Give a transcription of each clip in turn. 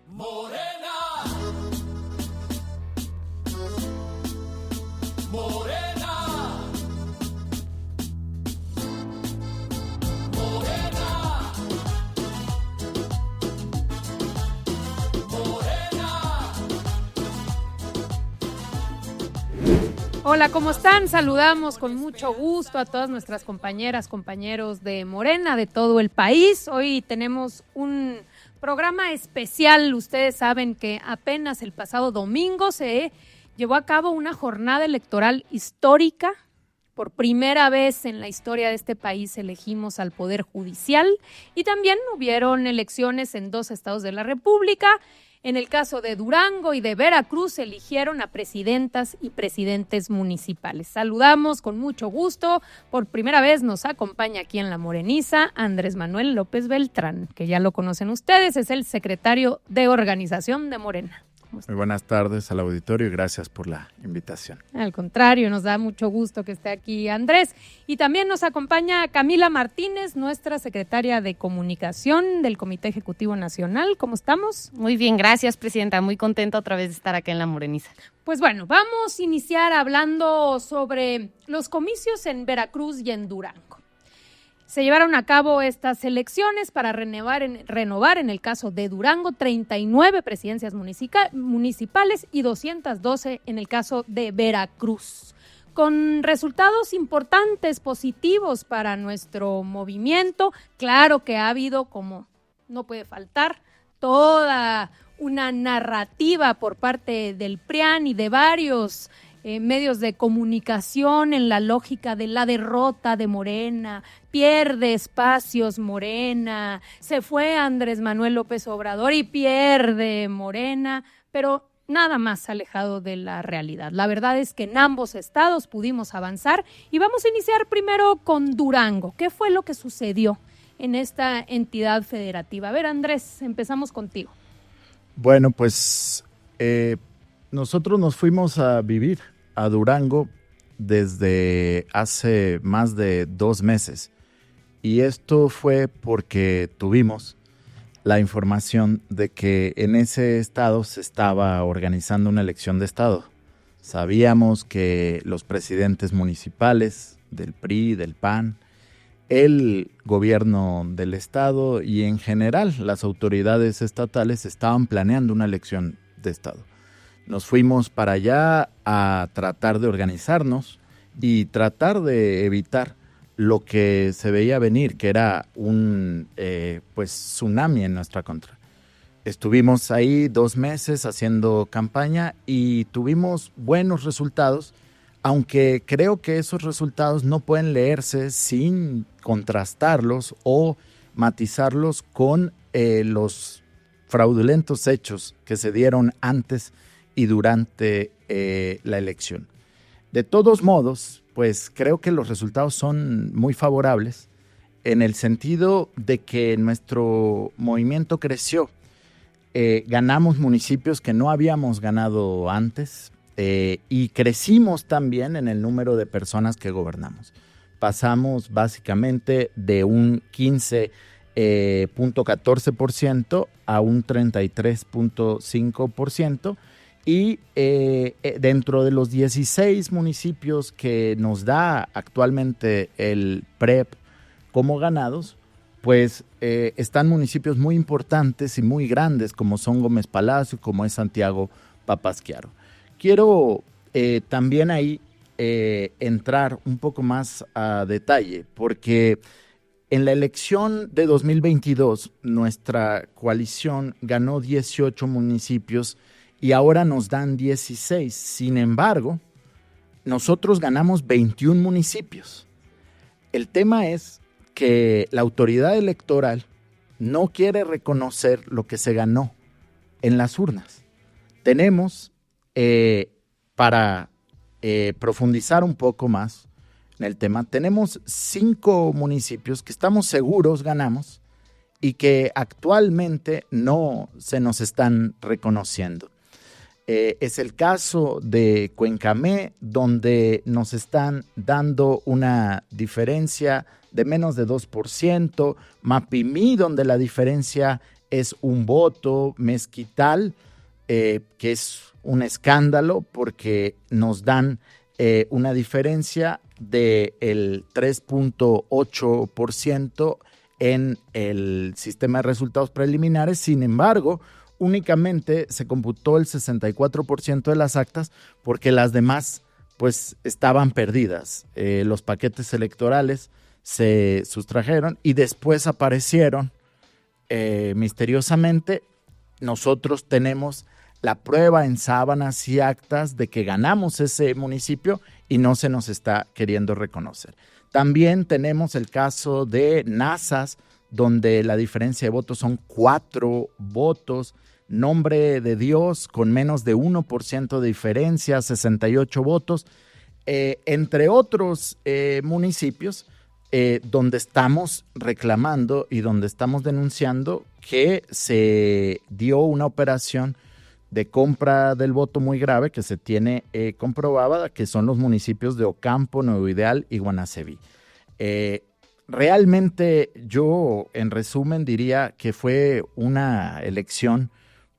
Morena, Morena, Morena, Morena. Hola, ¿cómo están? Saludamos con mucho gusto a todas nuestras compañeras, compañeros de Morena, de todo el país. Hoy tenemos un programa especial. Ustedes saben que apenas el pasado domingo se llevó a cabo una jornada electoral histórica. Por primera vez en la historia de este país elegimos al Poder Judicial y también hubieron elecciones en 2 estados de la República. En el caso de Durango y de Veracruz eligieron a presidentas y presidentes municipales. Saludamos con mucho gusto. Por primera vez nos acompaña aquí en La Moreniza Andrés Manuel López Beltrán, que ya lo conocen ustedes, es el secretario de organización de Morena. Muy buenas tardes al auditorio y gracias por la invitación. Al contrario, nos da mucho gusto que esté aquí Andrés. Y también nos acompaña Camila Martínez, nuestra secretaria de Comunicación del Comité Ejecutivo Nacional. ¿Cómo estamos? Muy bien, gracias, presidenta. Muy contenta otra vez de estar acá en La Moreniza. Pues bueno, vamos a iniciar hablando sobre los comicios en Veracruz y en Durango. Se llevaron a cabo estas elecciones para renovar en el caso de Durango 39 presidencias municipales y 212 en el caso de Veracruz, con resultados importantes, positivos para nuestro movimiento. Claro que ha habido, como no puede faltar, toda una narrativa por parte del PRIAN y de varios medios de comunicación en la lógica de la derrota de Morena, pierde espacios Morena, se fue Andrés Manuel López Obrador y pierde Morena, pero nada más alejado de la realidad. La verdad es que en ambos estados pudimos avanzar y vamos a iniciar primero con Durango. ¿Qué fue lo que sucedió en esta entidad federativa? A ver, Andrés, empezamos contigo. Bueno, pues nosotros nos fuimos a vivir a Durango desde hace más de 2 meses y esto fue porque tuvimos la información de que en ese estado se estaba organizando una elección de estado. Sabíamos que los presidentes municipales del PRI, del PAN, el gobierno del estado y en general las autoridades estatales estaban planeando una elección de estado. Nos fuimos para allá a tratar de organizarnos y tratar de evitar lo que se veía venir, que era un tsunami en nuestra contra. Estuvimos ahí 2 meses haciendo campaña y tuvimos buenos resultados, aunque creo que esos resultados no pueden leerse sin contrastarlos o matizarlos con los fraudulentos hechos que se dieron antes y durante la elección. De todos modos, pues creo que los resultados son muy favorables en el sentido de que nuestro movimiento creció. Ganamos municipios que no habíamos ganado antes y crecimos también en el número de personas que gobernamos. Pasamos básicamente de un 15.14% a un 33.5%. Y dentro de los 16 municipios que nos da actualmente el PREP como ganados, pues están municipios muy importantes y muy grandes como son Gómez Palacio, como es Santiago Papasquiaro. Quiero también ahí entrar un poco más a detalle, porque en la elección de 2022 nuestra coalición ganó 18 municipios y ahora nos dan 16. Sin embargo, nosotros ganamos 21 municipios. El tema es que la autoridad electoral no quiere reconocer lo que se ganó en las urnas. Tenemos, para profundizar un poco más en el tema, tenemos 5 municipios que estamos seguros ganamos y que actualmente no se nos están reconociendo. Es el caso de Cuencamé, donde nos están dando una diferencia de menos de 2%, Mapimí, donde la diferencia es un voto mezquital, que es un escándalo porque nos dan una diferencia del 3.8% en el sistema de resultados preliminares. Sin embargo, únicamente se computó el 64% de las actas porque las demás pues estaban perdidas. Los paquetes electorales se sustrajeron y después aparecieron misteriosamente. Nosotros tenemos la prueba en sábanas y actas de que ganamos ese municipio y no se nos está queriendo reconocer. También tenemos el caso de Nazas, donde la diferencia de votos son 4 votos. Nombre de Dios, con menos de 1% de diferencia, 68 votos, entre otros municipios donde estamos reclamando y donde estamos denunciando que se dio una operación de compra del voto muy grave que se tiene comprobada, que son los municipios de Ocampo, Nuevo Ideal y Guanaceví. Realmente yo, en resumen, diría que fue una elección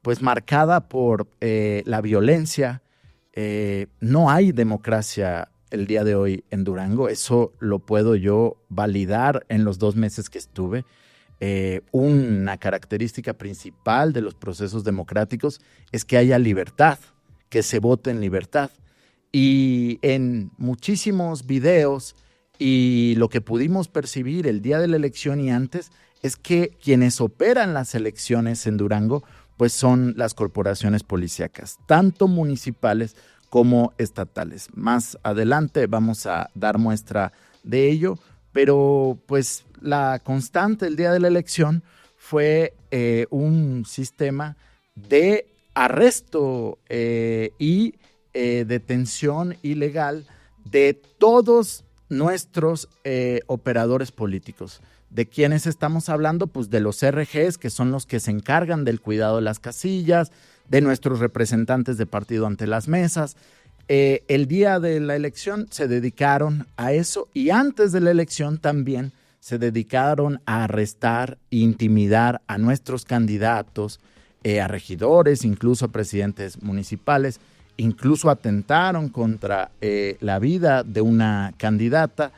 pues marcada por la violencia. No hay democracia el día de hoy en Durango, eso lo puedo yo validar en los 2 meses que estuve. Una característica principal de los procesos democráticos es que haya libertad, que se vote en libertad. Y en muchísimos videos y lo que pudimos percibir el día de la elección y antes es que quienes operan las elecciones en Durango pues son las corporaciones policíacas, tanto municipales como estatales. Más adelante vamos a dar muestra de ello, pero pues la constante el día de la elección fue un sistema de arresto y detención ilegal de todos nuestros operadores políticos. ¿De quiénes estamos hablando? Pues de los RGs, que son los que se encargan del cuidado de las casillas, de nuestros representantes de partido ante las mesas. El día de la elección se dedicaron a eso y antes de la elección también se dedicaron a arrestar e intimidar a nuestros candidatos, a regidores, incluso a presidentes municipales, incluso atentaron contra la vida de una candidata.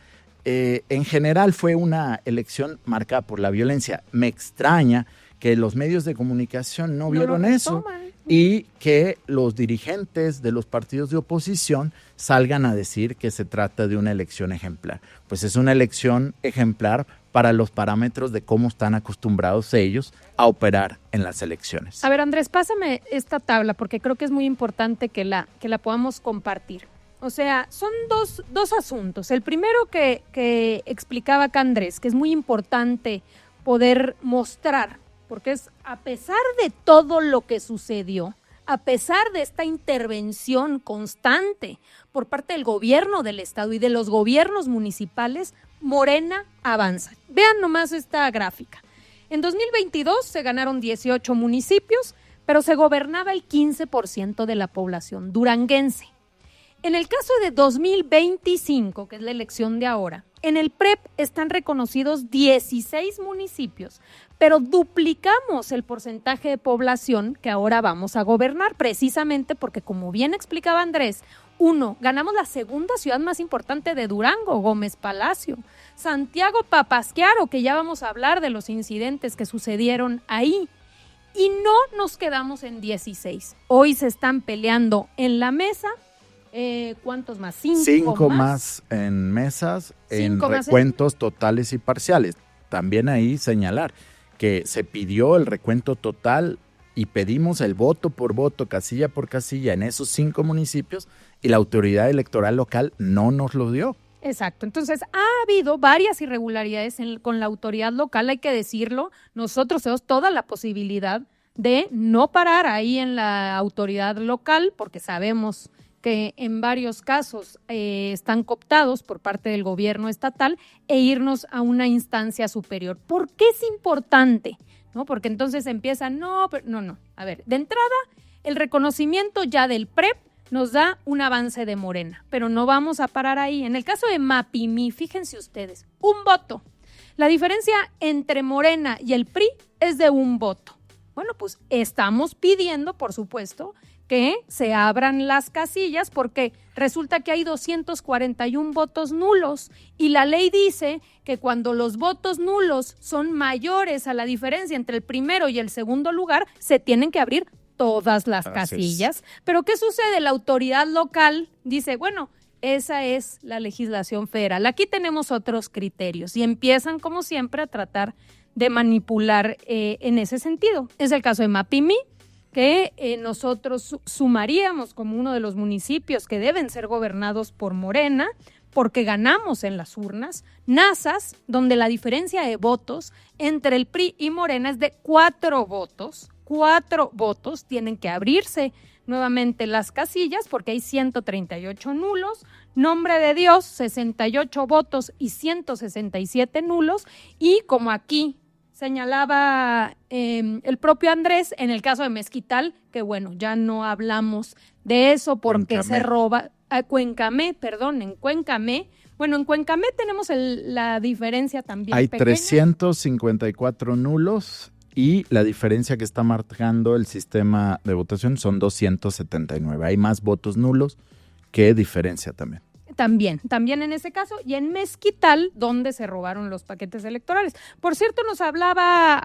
En general fue una elección marcada por la violencia. Me extraña que los medios de comunicación no vieron eso y que los dirigentes de los partidos de oposición salgan a decir que se trata de una elección ejemplar. Pues es una elección ejemplar para los parámetros de cómo están acostumbrados ellos a operar en las elecciones. A ver, Andrés, pásame esta tabla porque creo que es muy importante que la podamos compartir. O sea, son dos asuntos. El primero que explicaba acá Andrés, que es muy importante poder mostrar, porque es a pesar de todo lo que sucedió, a pesar de esta intervención constante por parte del gobierno del estado y de los gobiernos municipales, Morena avanza. Vean nomás esta gráfica. En 2022 se ganaron 18 municipios, pero se gobernaba el 15% de la población duranguense. En el caso de 2025, que es la elección de ahora, en el PREP están reconocidos 16 municipios, pero duplicamos el porcentaje de población que ahora vamos a gobernar, precisamente porque, como bien explicaba Andrés, ganamos la segunda ciudad más importante de Durango, Gómez Palacio, Santiago Papasquiaro, que ya vamos a hablar de los incidentes que sucedieron ahí, y no nos quedamos en 16. Hoy se están peleando en la mesa. ¿Cuántos más? Cinco más en mesas, en recuentos totales y parciales. También ahí señalar que se pidió el recuento total y pedimos el voto por voto, casilla por casilla en esos 5 municipios y la autoridad electoral local no nos lo dio. Exacto. Entonces, ha habido varias irregularidades con la autoridad local, hay que decirlo. Nosotros tenemos toda la posibilidad de no parar ahí en la autoridad local porque sabemos que en varios casos están cooptados por parte del gobierno estatal e irnos a una instancia superior. ¿Por qué es importante? ¿No? Porque entonces empiezan, no. A ver, de entrada, el reconocimiento ya del PREP nos da un avance de Morena, pero no vamos a parar ahí. En el caso de Mapimí, fíjense ustedes, un voto. La diferencia entre Morena y el PRI es de un voto. Bueno, pues estamos pidiendo, por supuesto, que se abran las casillas porque resulta que hay 241 votos nulos y la ley dice que cuando los votos nulos son mayores a la diferencia entre el primero y el segundo lugar, se tienen que abrir todas las casillas. Pero ¿qué sucede? La autoridad local dice, bueno, esa es la legislación federal. Aquí tenemos otros criterios y empiezan, como siempre, a tratar de manipular en ese sentido. Es el caso de Mapimí, que nosotros sumaríamos como uno de los municipios que deben ser gobernados por Morena, porque ganamos en las urnas. Nazas, donde la diferencia de votos entre el PRI y Morena es de 4 votos. 4 votos, tienen que abrirse nuevamente las casillas porque hay 138 nulos. Nombre de Dios, 68 votos y 167 nulos. Y como aquí señalaba el propio Andrés, en el caso de Mezquital, que bueno, ya no hablamos de eso porque Cuencamé. se roba, en Cuencamé. Bueno, en Cuencamé tenemos la diferencia también Hay pequeña. 354 nulos y la diferencia que está marcando el sistema de votación son 279. Hay más votos nulos que diferencia también. También en ese caso, y en Mezquital, donde se robaron los paquetes electorales. Por cierto,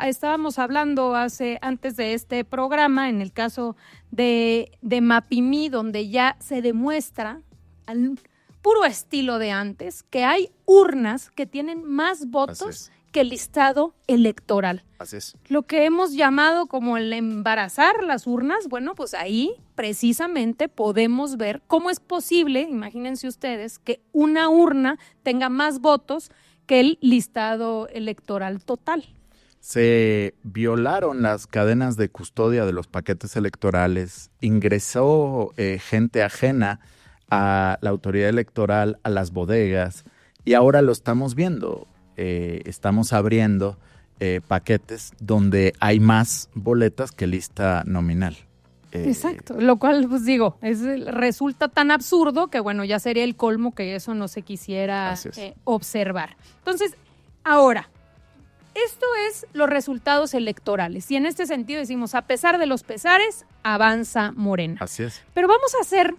estábamos hablando antes de este programa, en el caso de Mapimí, donde ya se demuestra al puro estilo de antes, que hay urnas que tienen más votos que el listado electoral. Así es. Lo que hemos llamado como el embarazar las urnas, bueno, pues ahí precisamente podemos ver cómo es posible, imagínense ustedes, que una urna tenga más votos que el listado electoral total. Se violaron las cadenas de custodia de los paquetes electorales, ingresó gente ajena a la autoridad electoral, a las bodegas, y ahora lo estamos viendo. Estamos abriendo paquetes donde hay más boletas que lista nominal. Exacto, lo cual, pues digo, resulta tan absurdo que bueno, ya sería el colmo que eso no se quisiera observar. Entonces, ahora, esto es los resultados electorales y en este sentido decimos, a pesar de los pesares, avanza Morena. Así es. Pero vamos a hacer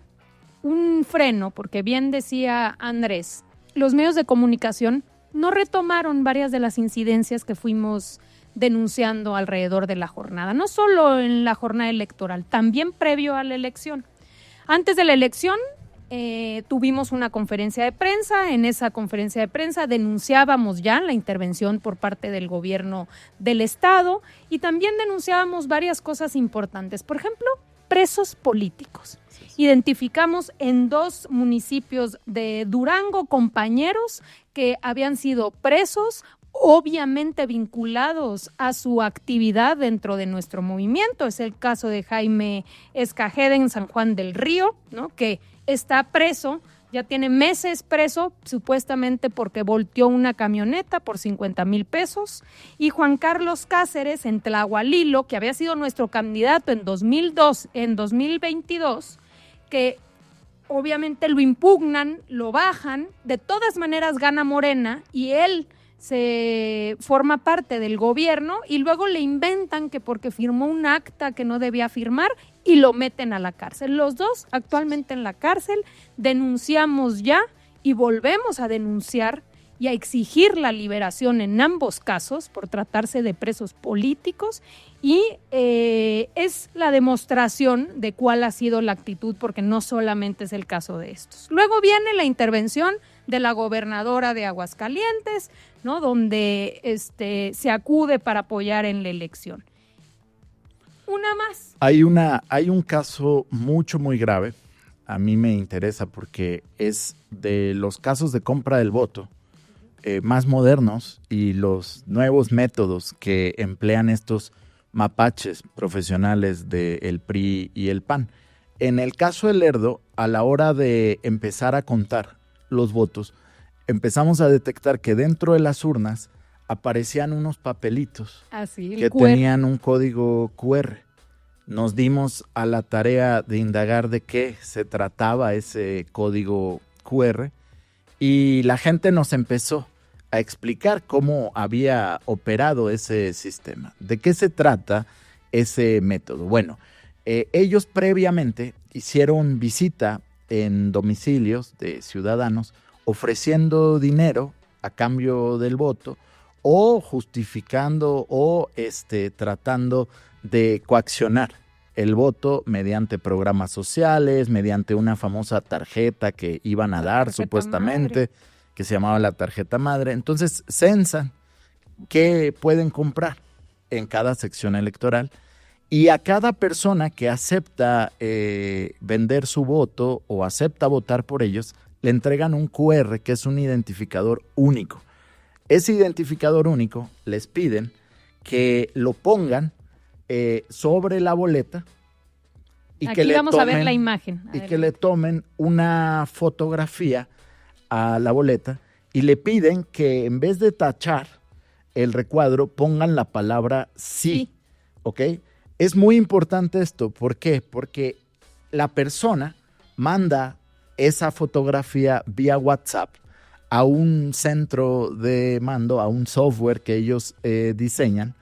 un freno, porque bien decía Andrés, los medios de comunicación no retomaron varias de las incidencias que fuimos denunciando alrededor de la jornada, no solo en la jornada electoral, también previo a la elección. Antes de la elección tuvimos una conferencia de prensa, en esa conferencia de prensa denunciábamos ya la intervención por parte del gobierno del estado y también denunciábamos varias cosas importantes, por ejemplo, presos políticos. Identificamos en 2 municipios de Durango compañeros que habían sido presos, obviamente vinculados a su actividad dentro de nuestro movimiento. Es el caso de Jaime Escajeda en San Juan del Río, ¿no? Que está preso, ya tiene meses preso, supuestamente porque volteó una camioneta por 50,000 pesos. Y Juan Carlos Cáceres en Tlahualilo, que había sido nuestro candidato en 2022, que obviamente lo impugnan, lo bajan, de todas maneras gana Morena y él se forma parte del gobierno y luego le inventan que porque firmó un acta que no debía firmar y lo meten a la cárcel. Los dos actualmente en la cárcel, denunciamos ya y volvemos a denunciar y a exigir la liberación en ambos casos por tratarse de presos políticos y es la demostración de cuál ha sido la actitud, porque no solamente es el caso de estos. Luego viene la intervención de la gobernadora de Aguascalientes, ¿no? Donde se acude para apoyar en la elección. Una más. Hay un caso muy grave. A mí me interesa porque es de los casos de compra del voto más modernos y los nuevos métodos que emplean estos mapaches profesionales del PRI y el PAN. En el caso de Lerdo, a la hora de empezar a contar los votos, empezamos a detectar que dentro de las urnas aparecían unos papelitos que tenían un código QR. Nos dimos a la tarea de indagar de qué se trataba ese código QR y la gente nos empezó a explicar cómo había operado ese sistema. ¿De qué se trata? ese método. Bueno, ellos previamente hicieron visita en domicilios de ciudadanos ofreciendo dinero a cambio del voto o justificando o tratando de coaccionar el voto mediante programas sociales, mediante una famosa tarjeta que iban a dar supuestamente, que se llamaba la tarjeta madre. Entonces censan qué pueden comprar en cada sección electoral y a cada persona que acepta vender su voto o acepta votar por ellos, le entregan un QR que es un identificador único. Ese identificador único les piden que lo pongan sobre la boleta y Aquí que le vamos tomen, a ver la imagen. y que le tomen una fotografía a la boleta y le piden que en vez de tachar el recuadro pongan la palabra sí. ¿Ok? Es muy importante esto. ¿Por qué? Porque la persona manda esa fotografía vía WhatsApp a un centro de mando, a un software que ellos diseñan,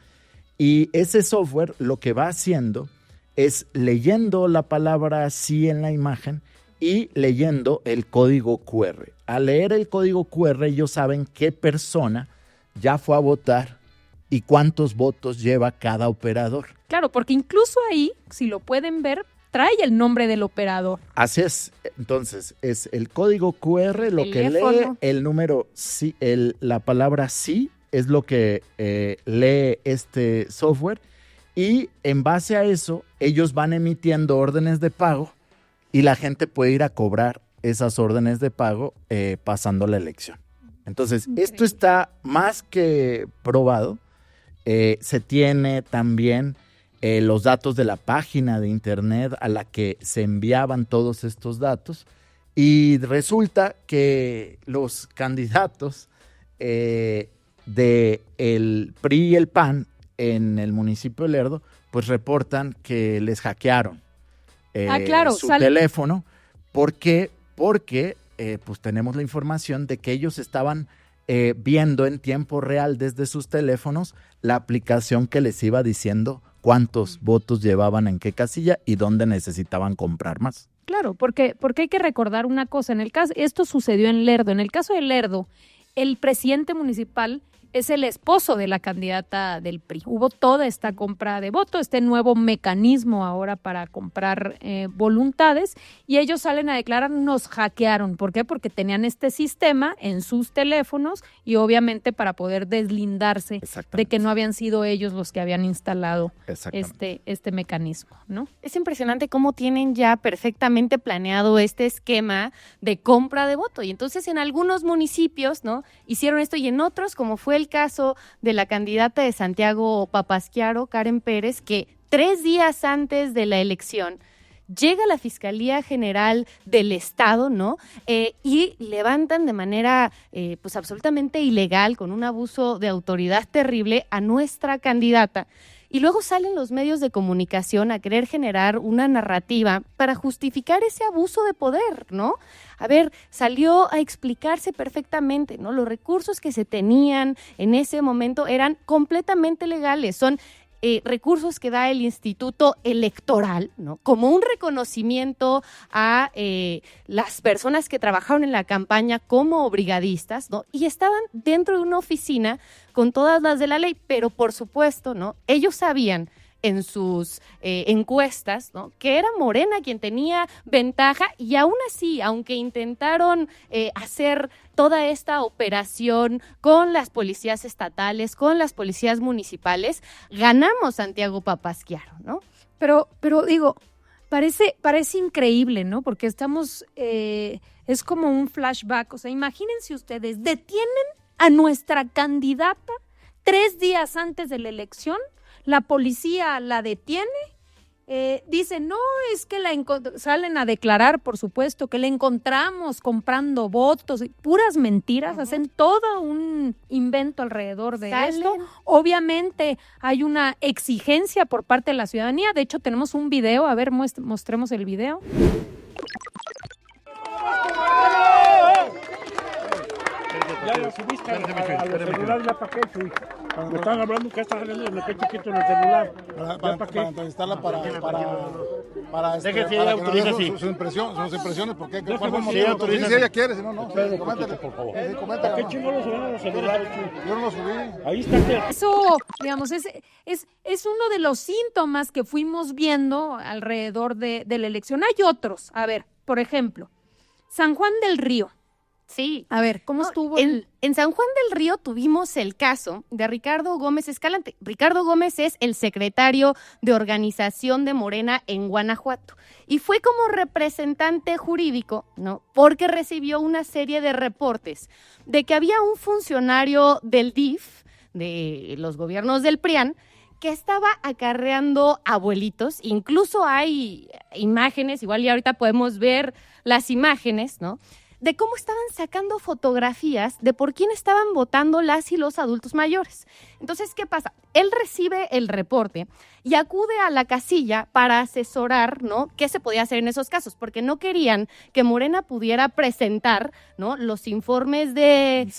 y ese software lo que va haciendo es leyendo la palabra sí en la imagen y leyendo el código QR. Al leer el código QR ellos saben qué persona ya fue a votar y cuántos votos lleva cada operador. Claro, porque incluso ahí, si lo pueden ver, trae el nombre del operador. Así es. Entonces, es el código QR lo que lee, el número sí, la palabra sí es lo que lee este software, y en base a eso ellos van emitiendo órdenes de pago y la gente puede ir a cobrar esas órdenes de pago pasando la elección. Entonces, esto está más que probado. Se tiene también los datos de la página de internet a la que se enviaban todos estos datos, y resulta que los candidatos del PRI y el PAN en el municipio de Lerdo pues reportan que les hackearon su teléfono. ¿Por qué? Porque pues tenemos la información de que ellos estaban viendo en tiempo real desde sus teléfonos la aplicación que les iba diciendo cuántos votos llevaban en qué casilla y dónde necesitaban comprar más. Claro, porque hay que recordar una cosa. Esto sucedió en Lerdo. En el caso de Lerdo, el presidente municipal es el esposo de la candidata del PRI. Hubo toda esta compra de voto, este nuevo mecanismo ahora para comprar voluntades, y ellos salen a declarar: nos hackearon. ¿Por qué? Porque tenían este sistema en sus teléfonos y obviamente para poder deslindarse de que no habían sido ellos los que habían instalado este mecanismo, ¿no? Es impresionante cómo tienen ya perfectamente planeado este esquema de compra de voto, y entonces en algunos municipios, ¿no?, hicieron esto, y en otros, como fue el caso de la candidata de Santiago Papasquiaro, Karen Pérez, que 3 días antes de la elección llega a la Fiscalía General del Estado, ¿no? Y levantan de manera pues absolutamente ilegal, con un abuso de autoridad terrible, a nuestra candidata. Y luego salen los medios de comunicación a querer generar una narrativa para justificar ese abuso de poder, ¿no? A ver, salió a explicarse perfectamente, ¿no? Los recursos que se tenían en ese momento eran completamente legales, son recursos que da el Instituto Electoral, ¿no?, como un reconocimiento a las personas que trabajaron en la campaña como brigadistas, ¿no?, y estaban dentro de una oficina con todas las de la ley, pero por supuesto, ¿no?, ellos sabían en sus encuestas, ¿no?, que era Morena quien tenía ventaja, y aún así, aunque intentaron hacer toda esta operación con las policías estatales, con las policías municipales, ganamos Santiago Papasquiaro, ¿no? Pero digo, parece increíble, ¿no? Porque estamos, es como un flashback. O sea, imagínense ustedes, detienen a nuestra candidata 3 días antes de la elección. La policía la detiene, dice, no, es que salen a declarar, por supuesto, que la encontramos comprando votos, puras mentiras, hacen todo un invento alrededor de esto. Obviamente hay una exigencia por parte de la ciudadanía. De hecho, tenemos un video, a ver, mostremos el video. subiste a los celulares, ¿ya para qué, Chuy? Me están hablando que estás hablando de me quedé chiquito en el celular. Para entrevistarla, para Deje si que ella nos autoriza, dé sí. sus impresiones, porque Déjeme ¿cuál fue el si ella motivo? autoriza. Sí, si ella quiere, si no, no. Espérate Sí, coméntale. por favor. Sí, ¿Para coméntale. qué chingón los subieron a los celulares, Chuy? Yo no lo subí. Ahí está que... Eso, digamos, es uno de los síntomas que fuimos viendo alrededor de la elección. Hay otros. A ver, por ejemplo, San Juan del Río. Sí. A ver, ¿cómo estuvo? En San Juan del Río tuvimos el caso de Ricardo Gómez Escalante. Ricardo Gómez es el secretario de organización de Morena en Guanajuato y fue como representante jurídico, ¿no? Porque recibió una serie de reportes de que había un funcionario del DIF, de los gobiernos del PRIAN, que estaba acarreando abuelitos. Incluso hay imágenes, igual ya ahorita podemos ver las imágenes, ¿no?, de cómo estaban sacando fotografías de por quién estaban votando las y los adultos mayores. Entonces, ¿qué pasa? Él recibe el reporte y acude a la casilla para asesorar, ¿no?, qué se podía hacer en esos casos, porque no querían que Morena pudiera presentar, ¿no?, los informes de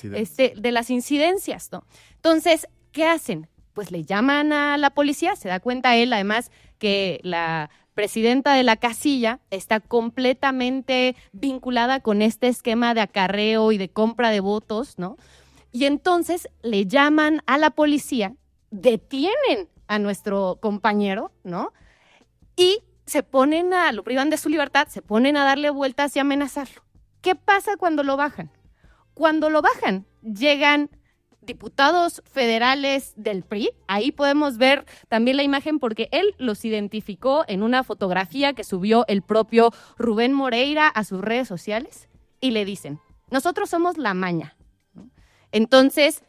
las incidencias, ¿no? Entonces, ¿qué hacen? Pues le llaman a la policía, se da cuenta él, además, que la presidenta de la casilla está completamente vinculada con este esquema de acarreo y de compra de votos, ¿no? Y entonces le llaman a la policía, detienen a nuestro compañero, ¿no? Y lo privan de su libertad, se ponen a darle vueltas y amenazarlo. ¿Qué pasa cuando lo bajan? Cuando lo bajan, llegan diputados federales del PRI, ahí podemos ver también la imagen porque él los identificó en una fotografía que subió el propio Rubén Moreira a sus redes sociales y le dicen, nosotros somos la maña, ¿no? Entonces,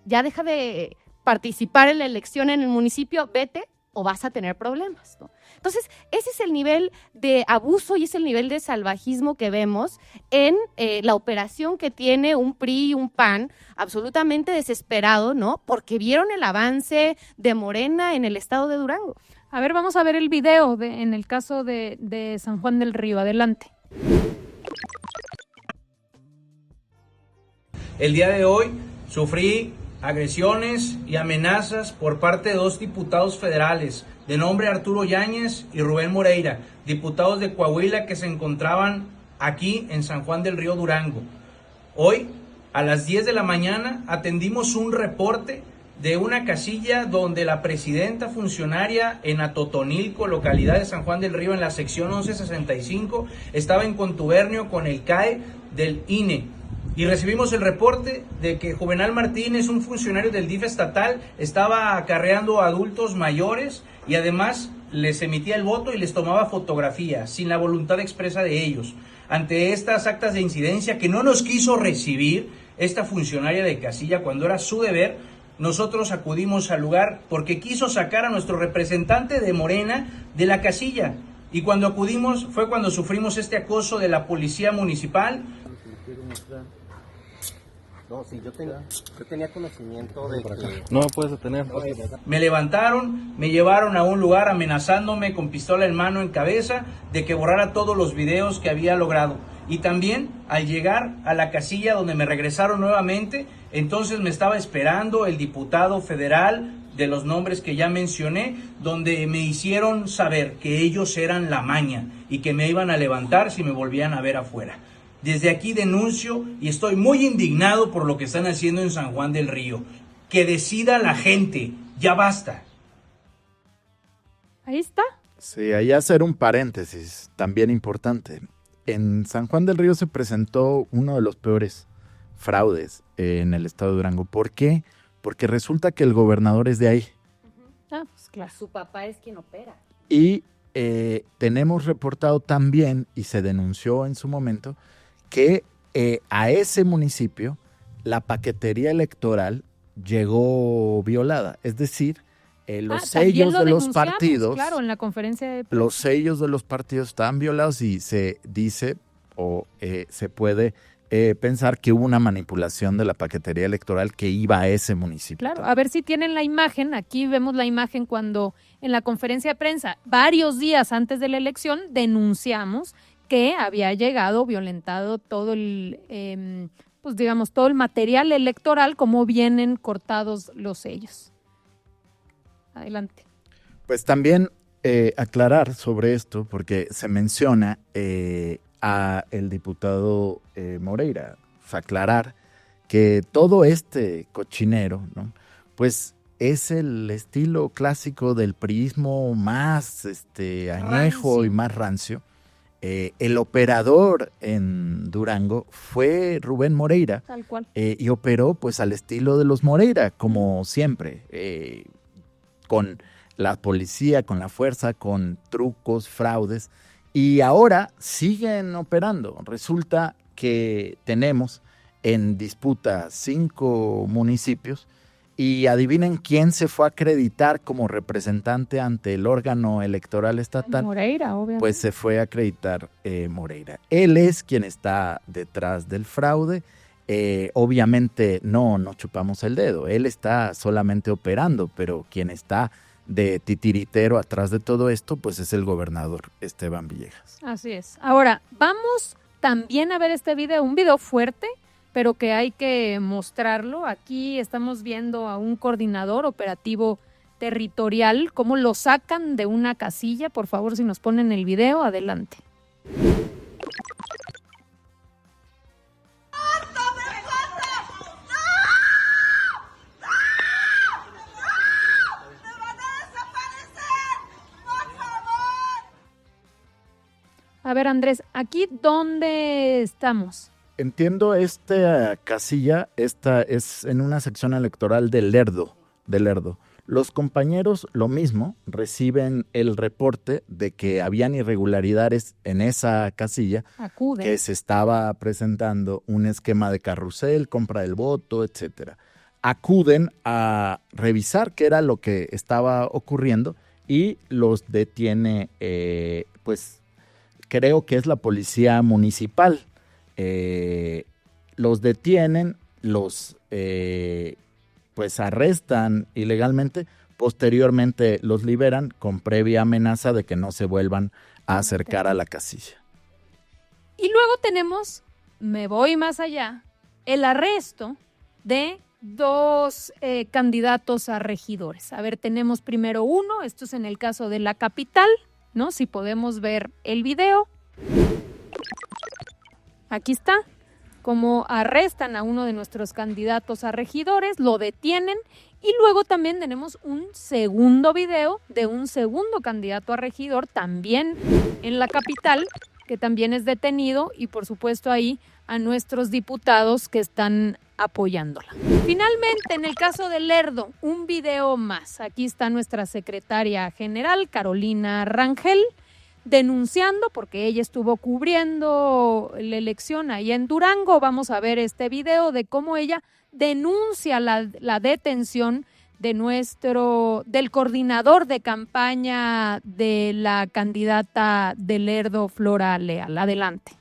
ya deja de participar en la elección en el municipio, vete o vas a tener problemas, ¿no? Entonces, ese es el nivel de abuso y es el nivel de salvajismo que vemos en la operación que tiene un PRI y un PAN absolutamente desesperado, ¿no? Porque vieron el avance de Morena en el estado de Durango. A ver, vamos a ver el video en el caso de San Juan del Río. Adelante. El día de hoy sufrí agresiones y amenazas por parte de 2 diputados federales de nombre Arturo Yáñez y Rubén Moreira, diputados de Coahuila que se encontraban aquí en San Juan del Río, Durango. Hoy, a las 10 de la mañana, atendimos un reporte de una casilla donde la presidenta funcionaria en Atotonilco, localidad de San Juan del Río, en la sección 1165, estaba en contubernio con el CAE del INE. Y recibimos el reporte de que Juvenal Martínez, un funcionario del DIF estatal, estaba acarreando a adultos mayores y además les emitía el voto y les tomaba fotografías sin la voluntad expresa de ellos. Ante estas actas de incidencia que no nos quiso recibir esta funcionaria de casilla cuando era su deber, nosotros acudimos al lugar porque quiso sacar a nuestro representante de Morena de la casilla. Y cuando acudimos fue cuando sufrimos este acoso de la policía municipal. No, sí, yo tenía conocimiento de que... No me puedes detener. Me levantaron, me llevaron a un lugar amenazándome con pistola en mano en cabeza de que borrara todos los videos que había logrado. Y también al llegar a la casilla donde me regresaron nuevamente, entonces me estaba esperando el diputado federal de los nombres que ya mencioné, donde me hicieron saber que ellos eran la maña y que me iban a levantar si me volvían a ver afuera. Desde aquí denuncio y estoy muy indignado por lo que están haciendo en San Juan del Río. Que decida la gente, ya basta. Ahí está. Sí, ahí hacer un paréntesis también importante. En San Juan del Río se presentó uno de los peores fraudes en el estado de Durango. ¿Por qué? Porque resulta que el gobernador es de ahí. Ah, pues claro. Su papá es quien opera. Y tenemos reportado también, y se denunció en su momento, que a ese municipio la paquetería electoral llegó violada. Es decir, los sellos de los partidos, claro, en la conferencia de... los sellos de los partidos estaban violados y se dice o se puede pensar que hubo una manipulación de la paquetería electoral que iba a ese municipio. Claro, a ver si tienen la imagen. Aquí vemos la imagen cuando en la conferencia de prensa, varios días antes de la elección, denunciamos que había llegado violentado todo pues digamos, todo el material electoral, cómo vienen cortados los sellos. Adelante. Pues también aclarar sobre esto, porque se menciona a el diputado Moreira, aclarar que todo este cochinero, ¿no? Pues es el estilo clásico del priismo más añejo Rancio. y más rancio. El operador en Durango fue Rubén Moreira, Tal cual. y operó pues al estilo de los Moreira, como siempre, con la policía, con la fuerza, con trucos, fraudes, y ahora siguen operando. Resulta que tenemos en disputa 5 municipios, y adivinen quién se fue a acreditar como representante ante el órgano electoral estatal. Moreira, obviamente. Pues se fue a acreditar Moreira. Él es quien está detrás del fraude. Obviamente no chupamos el dedo. Él está solamente operando, pero quien está de titiritero atrás de todo esto, pues es el gobernador Esteban Villegas. Así es. Ahora, vamos también a ver este video, un video fuerte, pero que hay que mostrarlo. Aquí estamos viendo a un coordinador operativo territorial, cómo lo sacan de una casilla. Por favor, si nos ponen el video, adelante. A ver, Andrés, ¿aquí dónde estamos? Entiendo, esta casilla, esta es en una sección electoral de Lerdo. Los compañeros, lo mismo, reciben el reporte de que habían irregularidades en esa casilla, Acuden. que se estaba presentando un esquema de carrusel, compra del voto, etcétera. Acuden a revisar qué era lo que estaba ocurriendo y los detiene, pues creo que es la policía municipal. Los detienen, los pues arrestan ilegalmente, posteriormente los liberan con previa amenaza de que no se vuelvan a acercar a la casilla. Y luego tenemos, me voy más allá, el arresto de 2 candidatos a regidores. A ver, tenemos primero uno, esto es en el caso de la capital, ¿no? Si podemos ver el video. Aquí está, cómo arrestan a uno de nuestros candidatos a regidores, lo detienen, y luego también tenemos un segundo video de un segundo candidato a regidor, también en la capital, que también es detenido, y por supuesto ahí a nuestros diputados que están apoyándola. Finalmente, en el caso de Lerdo, un video más. Aquí está nuestra secretaria general, Carolina Rangel, denunciando, porque ella estuvo cubriendo la elección ahí en Durango. Vamos a ver este video de cómo ella denuncia la detención de del coordinador de campaña de la candidata de Lerdo, Flora Leal. Adelante.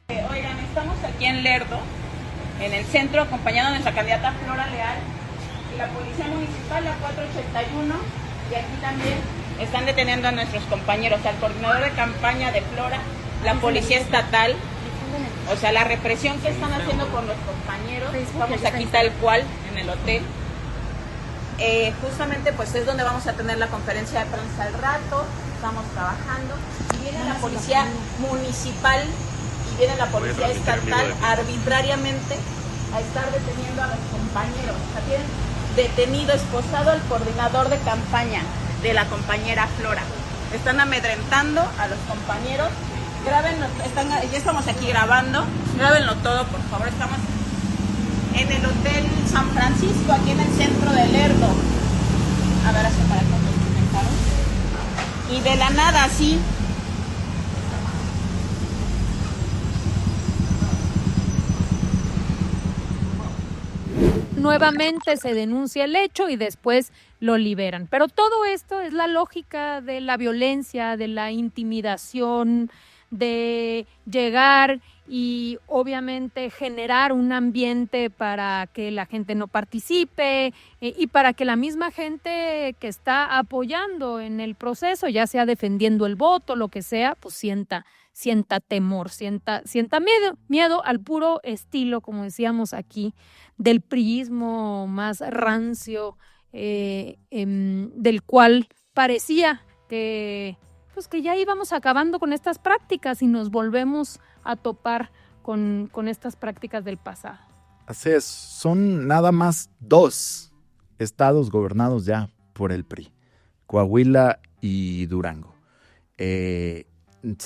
Oigan, estamos aquí en Lerdo, en el centro, acompañando a nuestra candidata Flora Leal y la Policía Municipal, la 481, y aquí también están deteniendo a nuestros compañeros, al coordinador de campaña de Flora, la Policía Estatal, o sea, la represión que están haciendo con los compañeros. Estamos aquí tal cual, en el hotel. Justamente pues es donde vamos a tener la conferencia de prensa al rato, estamos trabajando, y viene la Policía Municipal y viene la Policía Estatal arbitrariamente a estar deteniendo a los compañeros. O sea, tienen detenido, esposado al coordinador de campaña de la compañera Flora. Están amedrentando a los compañeros. Grábenlo, ya estamos aquí grabando. Grábenlo todo, por favor. Estamos en el Hotel San Francisco, aquí en el centro de Lerdo. A ver, hacia para acá, y de la nada, así. Nuevamente se denuncia el hecho y después lo liberan. Pero todo esto es la lógica de la violencia, de la intimidación, de llegar y obviamente generar un ambiente para que la gente no participe y para que la misma gente que está apoyando en el proceso, ya sea defendiendo el voto, lo que sea, pues sienta temor, sienta miedo al puro estilo, como decíamos aquí, del priismo más rancio, del cual parecía que ya íbamos acabando con estas prácticas y nos volvemos a topar con estas prácticas del pasado. Así es, son nada más 2 estados gobernados ya por el PRI, Coahuila y Durango. Se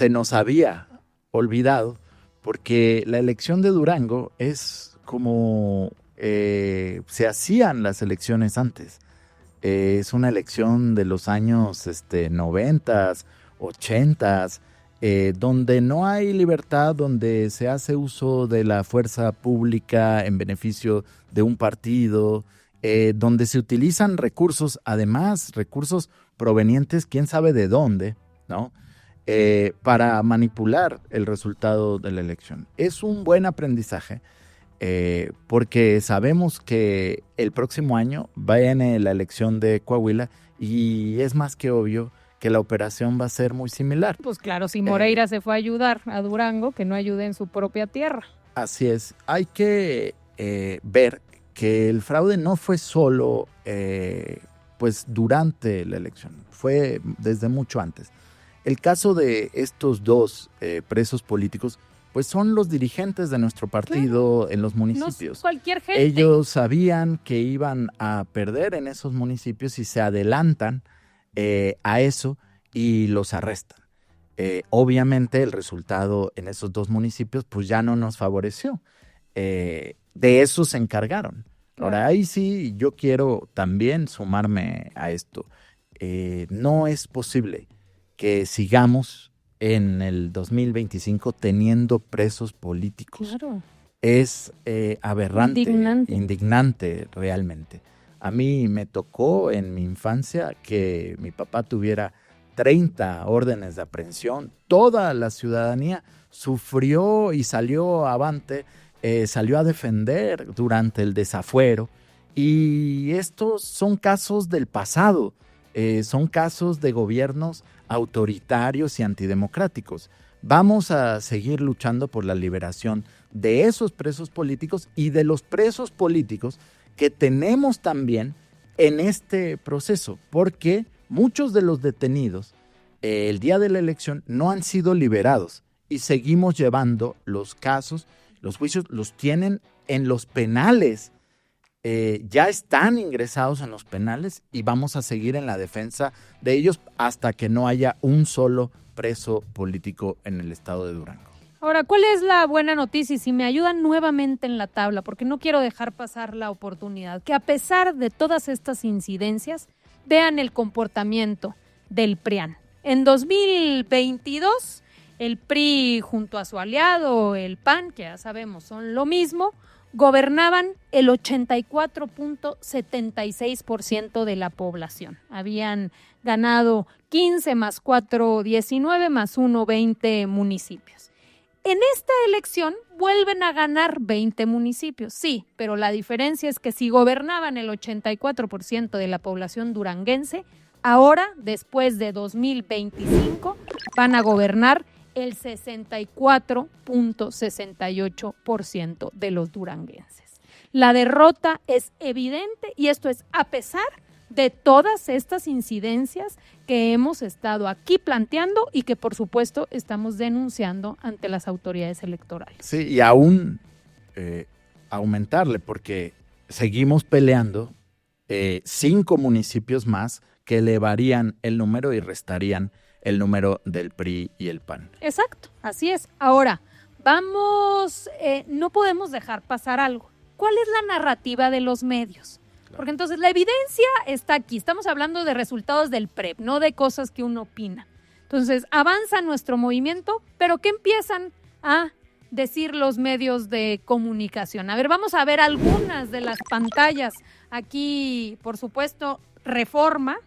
nos había olvidado porque la elección de Durango es como se hacían las elecciones antes. Es una elección de los años 90s, 80s, donde no hay libertad, donde se hace uso de la fuerza pública en beneficio de un partido, donde se utilizan recursos, además recursos provenientes quién sabe de dónde, ¿no? Para manipular el resultado de la elección. Es un buen aprendizaje porque sabemos que el próximo año viene la elección de Coahuila y es más que obvio que la operación va a ser muy similar. Pues claro, si Moreira se fue a ayudar a Durango, que no ayude en su propia tierra. Así es. Hay que ver que el fraude no fue solo pues durante la elección, fue desde mucho antes. El caso de estos 2 presos políticos, pues son los dirigentes de nuestro partido en los municipios. No cualquier gente. Ellos sabían que iban a perder en esos municipios y se adelantan a eso y los arrestan. Obviamente el resultado en esos 2 municipios pues ya no nos favoreció. De eso se encargaron. Ahora ahí sí yo quiero también sumarme a esto. No es posible que sigamos en el 2025 teniendo presos políticos. Claro. Es aberrante, indignante realmente. A mí me tocó en mi infancia que mi papá tuviera 30 órdenes de aprehensión. Toda la ciudadanía sufrió y salió avante, salió a defender durante el desafuero. Y estos son casos del pasado, son casos de gobiernos autoritarios y antidemocráticos. Vamos a seguir luchando por la liberación de esos presos políticos y de los presos políticos que tenemos también en este proceso, porque muchos de los detenidos el día de la elección no han sido liberados y seguimos llevando los casos, los juicios los tienen en los penales, ya están ingresados en los penales y vamos a seguir en la defensa de ellos hasta que no haya un solo preso político en el estado de Durango. Ahora, ¿cuál es la buena noticia? Y si me ayudan nuevamente en la tabla, porque no quiero dejar pasar la oportunidad, que a pesar de todas estas incidencias, vean el comportamiento del PRIAN. En 2022, el PRI junto a su aliado, el PAN, que ya sabemos son lo mismo, gobernaban el 84.76% de la población. Habían ganado 15 más 4, 19 más 1, 20 municipios. En esta elección vuelven a ganar 20 municipios, sí, pero la diferencia es que si gobernaban el 84% de la población duranguense, ahora, después de 2025, van a gobernar el 64.68% de los duranguenses. La derrota es evidente y esto es a pesar de todas estas incidencias que hemos estado aquí planteando y que por supuesto estamos denunciando ante las autoridades electorales. Sí, y aún aumentarle porque seguimos peleando 5 municipios más que elevarían el número y restarían el número del PRI y el PAN. Exacto, así es. Ahora, no podemos dejar pasar algo. ¿Cuál es la narrativa de los medios? Porque entonces la evidencia está aquí. Estamos hablando de resultados del PREP, no de cosas que uno opina. Entonces, avanza nuestro movimiento, pero ¿qué empiezan a decir los medios de comunicación? A ver, vamos a ver algunas de las pantallas. Aquí, por supuesto, Reforma,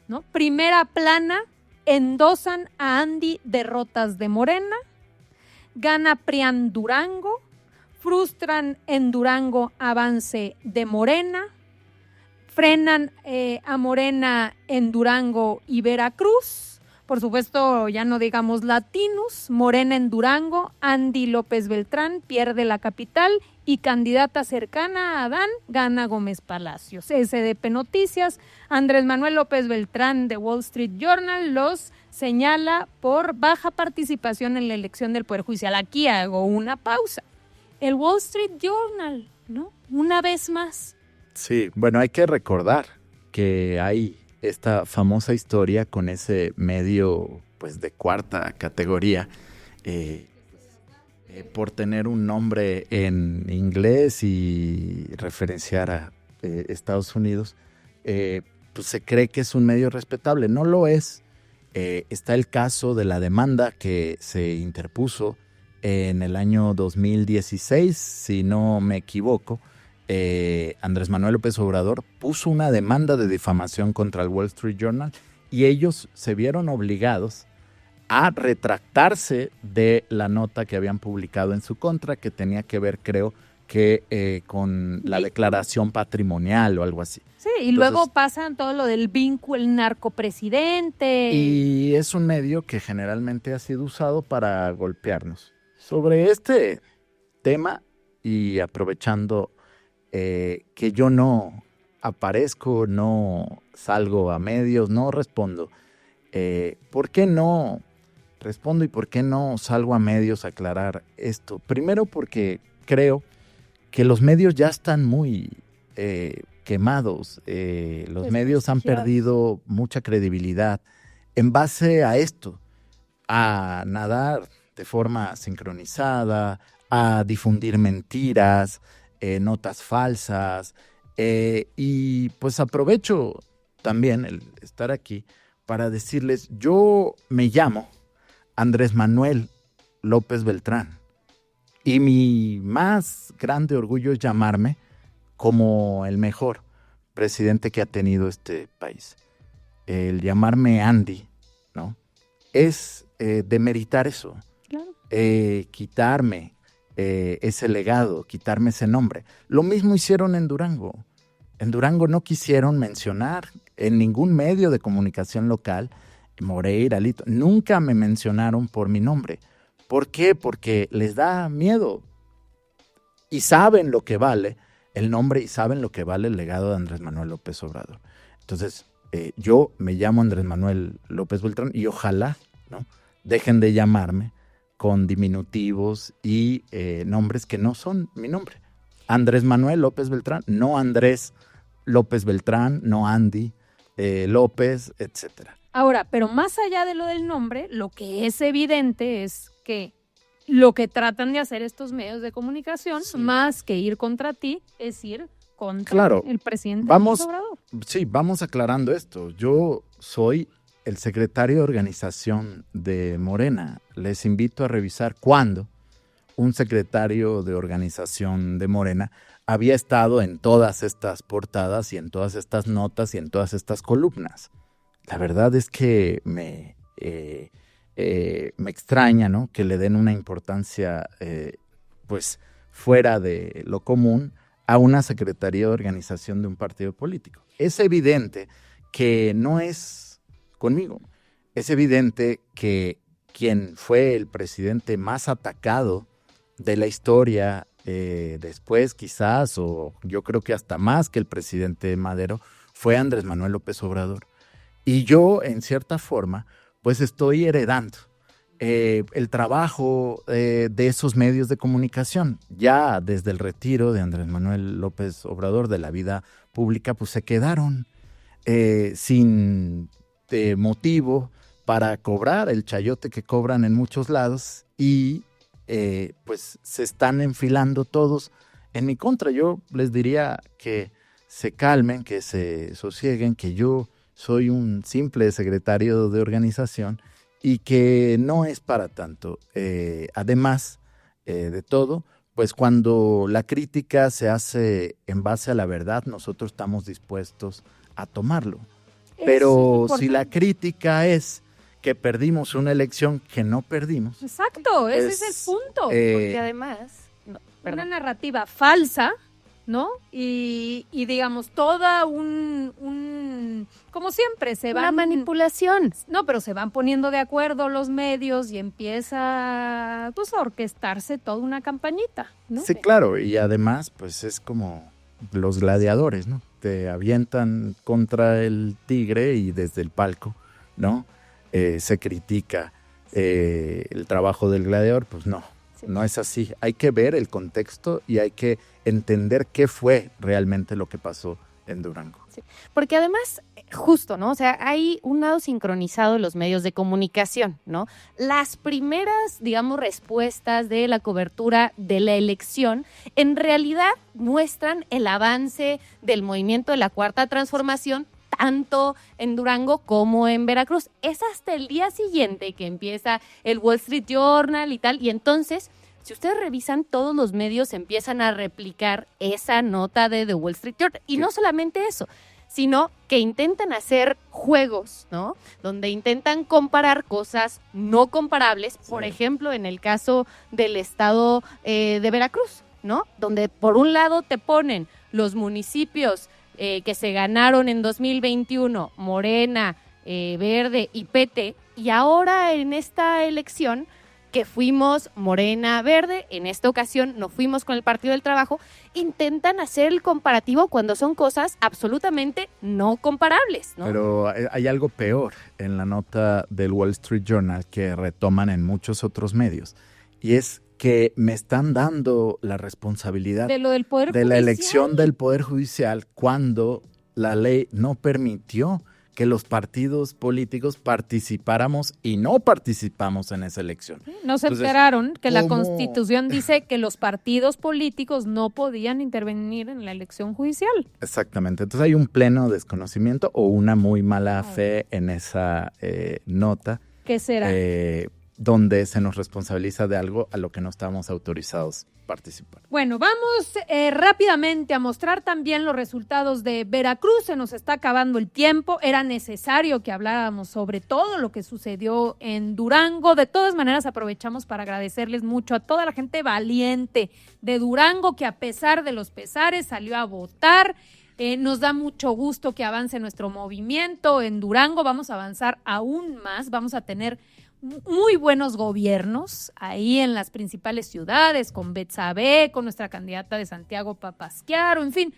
¿no? Primera plana, endosan a Andy derrotas de Morena. gana PRIAN Durango, frustran en Durango avance de Morena, frenan a Morena en Durango y Veracruz. Por supuesto, ya no digamos latinos, Morena en Durango, Andy López Beltrán pierde la capital y candidata cercana a Adán gana Gómez Palacios. SDP Noticias, Andrés Manuel López Beltrán de Wall Street Journal los señala por baja participación en la elección del Poder Judicial. Aquí hago una pausa. El Wall Street Journal, ¿no? Una vez más. Sí, bueno, hay que recordar que hay esta famosa historia con ese medio pues de cuarta categoría por tener un nombre en inglés y referenciar a Estados Unidos, pues se cree que es un medio respetable. No lo es. Está el caso de la demanda que se interpuso en el año 2016, si no me equivoco. Andrés Manuel López Obrador puso una demanda de difamación contra el Wall Street Journal y ellos se vieron obligados a retractarse de la nota que habían publicado en su contra, que tenía que ver, creo, que con la declaración patrimonial o algo así. Sí, y luego pasan todo lo del vínculo, el narcopresidente. Y es un medio que generalmente ha sido usado para golpearnos. Sobre este tema, y aprovechando que yo no aparezco, no salgo a medios, no respondo. ¿Por qué no respondo y por qué no salgo a medios a aclarar esto? Primero porque creo que los medios ya están muy quemados. Los medios han perdido mucha credibilidad en base a esto, a nadar de forma sincronizada, a difundir mentiras, notas falsas, y pues aprovecho también el estar aquí para decirles, yo me llamo Andrés Manuel López Beltrán y mi más grande orgullo es llamarme como el mejor presidente que ha tenido este país. El llamarme Andy, ¿no? Es demeritar eso, Claro. Quitarme ese legado, quitarme ese nombre. Lo mismo hicieron en Durango. En Durango no quisieron mencionar en ningún medio de comunicación local, Moreira, Lito, nunca me mencionaron por mi nombre. ¿Por qué? Porque les da miedo y saben lo que vale el nombre y saben lo que vale el legado de Andrés Manuel López Obrador. Entonces, yo me llamo Andrés Manuel López Beltrán y ojalá, ¿no?, dejen de llamarme con diminutivos y nombres que no son mi nombre. Andrés Manuel López Beltrán, no Andrés López Beltrán, no Andy López, etcétera. Ahora, pero más allá de lo del nombre, lo que es evidente es que lo que tratan de hacer estos medios de comunicación, más que ir contra ti, es ir contra el presidente López Obrador. Sí, vamos aclarando esto. Yo soy el secretario de organización de Morena. Les invito a revisar cuándo un secretario de organización de Morena había estado en todas estas portadas y en todas estas notas y en todas estas columnas. La verdad es que me extraña, ¿no?, que le den una importancia pues fuera de lo común a una secretaría de organización de un partido político. Es evidente que no es conmigo. Es evidente que quien fue el presidente más atacado de la historia, después quizás, o yo creo que hasta más que el presidente Madero, fue Andrés Manuel López Obrador. Y yo, en cierta forma, pues estoy heredando el trabajo de esos medios de comunicación. Ya desde el retiro de Andrés Manuel López Obrador de la vida pública, pues se quedaron sin motivo para cobrar el chayote que cobran en muchos lados y pues se están enfilando todos en mi contra. Yo les diría que se calmen, que se sosieguen, que yo soy un simple secretario de organización y que no es para tanto. Además de todo, pues cuando la crítica se hace en base a la verdad, nosotros estamos dispuestos a tomarlo. Pero si la crítica es que perdimos una elección que no perdimos. Exacto, ese es el punto. Porque además, Una narrativa falsa, ¿no? Y digamos, toda como siempre, una manipulación. No, pero se van poniendo de acuerdo los medios y empieza, pues, a orquestarse toda una campañita, ¿no? Sí, claro, y además, pues es como los gladiadores, ¿no? Te avientan contra el tigre y desde el palco, ¿no? Se critica el trabajo del gladiador, pues no. No es así. Hay que ver el contexto y hay que entender qué fue realmente lo que pasó en Durango. Sí, porque además, justo, ¿no? O sea, hay un lado sincronizado en los medios de comunicación, ¿no? Las primeras, digamos, respuestas de la cobertura de la elección, en realidad muestran el avance del movimiento de la Cuarta Transformación, tanto en Durango como en Veracruz. Es hasta el día siguiente que empieza el Wall Street Journal y tal, y entonces, si ustedes revisan, todos los medios empiezan a replicar esa nota de The Wall Street Journal. Y no solamente eso, sino que intentan hacer juegos, ¿no? Donde intentan comparar cosas no comparables, por ejemplo, en el caso del estado de Veracruz, ¿no? Donde por un lado te ponen los municipios que se ganaron en 2021, Morena, Verde y PT, y ahora en esta elección que fuimos Morena, Verde, en esta ocasión no fuimos con el Partido del Trabajo, intentan hacer el comparativo cuando son cosas absolutamente no comparables, ¿no? Pero hay algo peor en la nota del Wall Street Journal que retoman en muchos otros medios, y es que me están dando la responsabilidad de lo del Poder de Judicial. la elección del Poder Judicial cuando la ley no permitió que los partidos políticos participáramos y no participamos en esa elección. No se enteraron que la Constitución dice que los partidos políticos no podían intervenir en la elección judicial. Exactamente. Entonces hay un pleno desconocimiento o una muy mala fe en esa nota. ¿Qué será? Donde se nos responsabiliza de algo a lo que no estábamos autorizados a participar. Bueno, vamos rápidamente a mostrar también los resultados de Veracruz. Se nos está acabando el tiempo. Era necesario que habláramos sobre todo lo que sucedió en Durango. De todas maneras, aprovechamos para agradecerles mucho a toda la gente valiente de Durango que a pesar de los pesares salió a votar. Nos da mucho gusto que avance nuestro movimiento en Durango. Vamos a avanzar aún más. Vamos a tener muy buenos gobiernos ahí en las principales ciudades, con Betsabe, con nuestra candidata de Santiago Papasquiaro, en fin,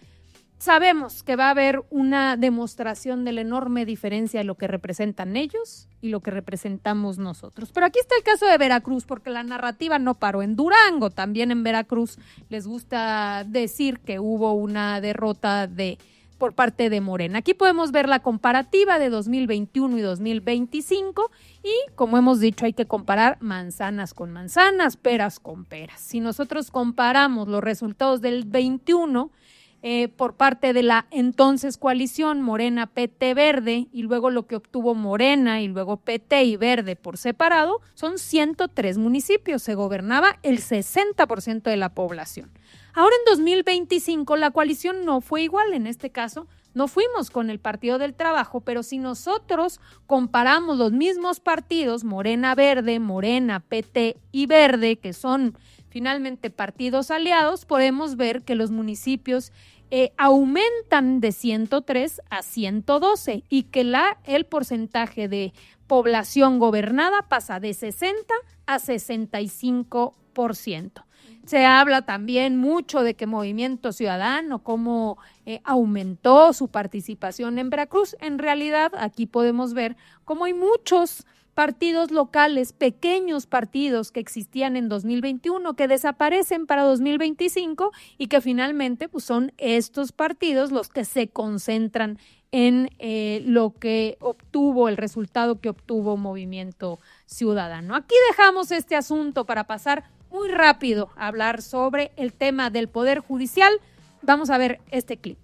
sabemos que va a haber una demostración de la enorme diferencia de lo que representan ellos y lo que representamos nosotros. Pero aquí está el caso de Veracruz, porque la narrativa no paró en Durango, también en Veracruz les gusta decir que hubo una derrota por parte de Morena. Aquí podemos ver la comparativa de 2021 y 2025 y, como hemos dicho, hay que comparar manzanas con manzanas, peras con peras. Si nosotros comparamos los resultados del 21 por parte de la entonces coalición Morena, PT, Verde, y luego lo que obtuvo Morena y luego PT y Verde por separado, son 103 municipios. Se gobernaba el 60% de la población. Ahora en 2025 la coalición no fue igual, en este caso no fuimos con el Partido del Trabajo, pero si nosotros comparamos los mismos partidos, Morena, Verde, Morena, PT y Verde, que son finalmente partidos aliados, podemos ver que los municipios aumentan de 103 a 112 y que el porcentaje de población gobernada pasa de 60 a 65%. Se habla también mucho de que Movimiento Ciudadano, cómo aumentó su participación en Veracruz. En realidad, aquí podemos ver cómo hay muchos partidos locales, pequeños partidos que existían en 2021, que desaparecen para 2025 y que finalmente pues, son estos partidos los que se concentran en lo que obtuvo, el resultado que obtuvo Movimiento Ciudadano. Aquí dejamos este asunto para pasar muy rápido a hablar sobre el tema del Poder Judicial. Vamos a ver este clip.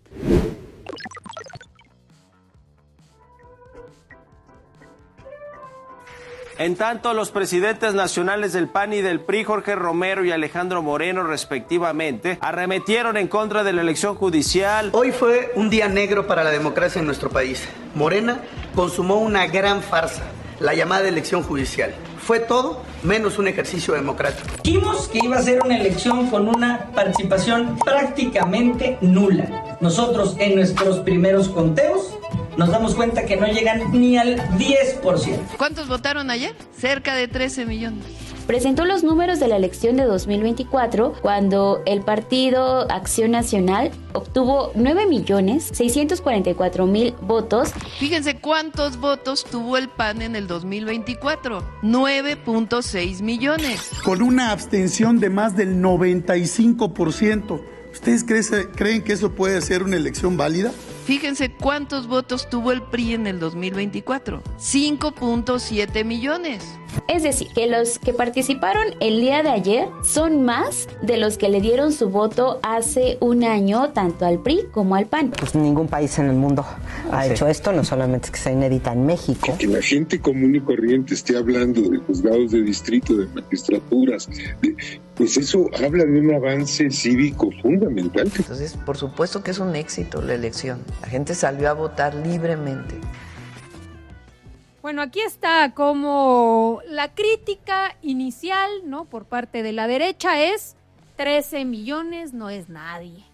En tanto, los presidentes nacionales del PAN y del PRI, Jorge Romero y Alejandro Moreno, respectivamente, arremetieron en contra de la elección judicial. Hoy fue un día negro para la democracia en nuestro país. Morena consumó una gran farsa. la llamada elección judicial. Fue todo menos un ejercicio democrático. Dijimos que iba a ser una elección con una participación prácticamente nula. Nosotros en nuestros primeros conteos nos damos cuenta que no llegan ni al 10%. ¿Cuántos votaron ayer? Cerca de 13 millones. Presentó los números de la elección de 2024 cuando el partido Acción Nacional obtuvo 9.644.000 votos. Fíjense cuántos votos tuvo el PAN en el 2024, 9.6 millones. Con una abstención de más del 95%. ¿Ustedes creen que eso puede ser una elección válida? Fíjense cuántos votos tuvo el PRI en el 2024, 5.7 millones. Es decir, que los que participaron el día de ayer son más de los que le dieron su voto hace un año, tanto al PRI como al PAN. Pues ningún país en el mundo ha hecho esto, no solamente es que sea inédita en México. Que la gente común y corriente esté hablando de juzgados de distrito, de magistraturas, pues eso habla de un avance cívico fundamental. Entonces, por supuesto que es un éxito la elección. La gente salió a votar libremente. Bueno, aquí está como la crítica inicial, ¿no? Por parte de la derecha es 13 millones no es nadie.